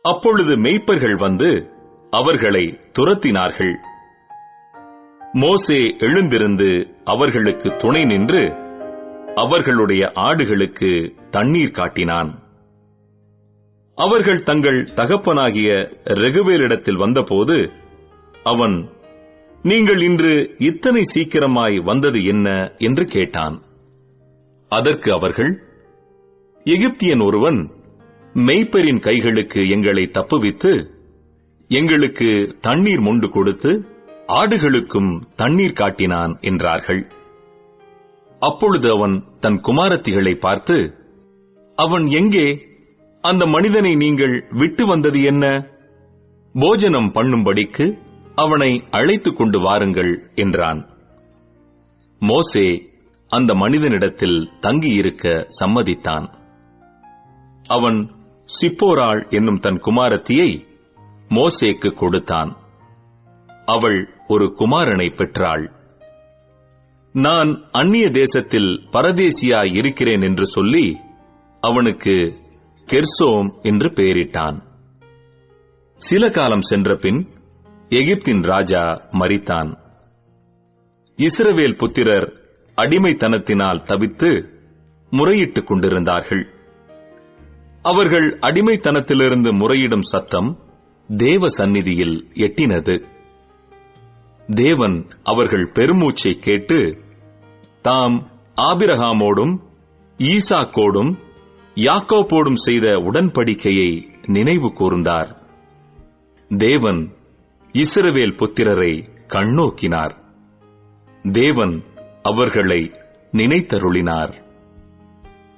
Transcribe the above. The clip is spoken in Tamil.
அப்பொழுது மேய்ப்பர்கள் வந்து அவர்களை துரத்தினார்கள். மோசே எழுந்திருந்து அவர்களுக்கு துணை நின்று அவர்களுடைய ஆடுகளுக்கு தண்ணீர் காட்டினான். அவர்கள் தங்கள் தகப்பனாகிய ரெகுவேலிடத்தில் வந்தபோது அவன், நீங்கள் இன்று இத்தனை சீக்கிரமாய் வந்தது என்ன என்று கேட்டான். அதற்கு அவர்கள், எகிப்தியன் ஒருவன் மேய்ப்பரின் கைகளுக்கு எங்களை தப்புவித்து எங்களுக்கு தண்ணீர் மொண்டு கொடுத்து ஆடுகளுக்கும் தண்ணீர் காட்டினான் என்றார்கள். அப்பொழுது அவன் தன் குமாரத்திகளை பார்த்து, அவன் எங்கே? அந்த மனிதனை நீங்கள் விட்டு வந்தது என்ன? போஜனம் பண்ணும்படிக்கு அவனை அழைத்துக் கொண்டு வாருங்கள் என்றான். மோசே அந்த மனிதனிடத்தில் தங்கியிருக்க சம்மதித்தான். அவன் சிப்போராள் என்னும் தன் குமாரத்தியை மோசேக்கு கொடுத்தான். அவள் ஒரு குமாரனை பெற்றாள். நான் அந்நிய தேசத்தில் பரதேசியாய் இருக்கிறேன் என்று சொல்லி அவனுக்கு கெர்சோம் என்று பெயரிட்டான். சில காலம் சென்ற பின் எகிப்தின் ராஜா மரித்தான். இஸ்ரவேல் புத்திரர் அடிமைத்தனத்தினால் தவித்து முறையிட்டுக் கொண்டிருந்தார்கள். அவர்கள் அடிமைத்தனத்திலிருந்து முறையிடும் சத்தம் தேவ சந்நிதியில் எட்டினது. தேவன் அவர்கள் பெருமூச்சை கேட்டு தாம் ஆபிரகாமோடும் ஈசாக்கோடும் யாக்கோபோடும் செய்த உடன்படிக்கையை நினைவு கூர்ந்தார். தேவன் இஸ்ரவேல் புத்திரரை கண்ணோக்கினார். தேவன் அவர்களை நினைத்தருளினார்.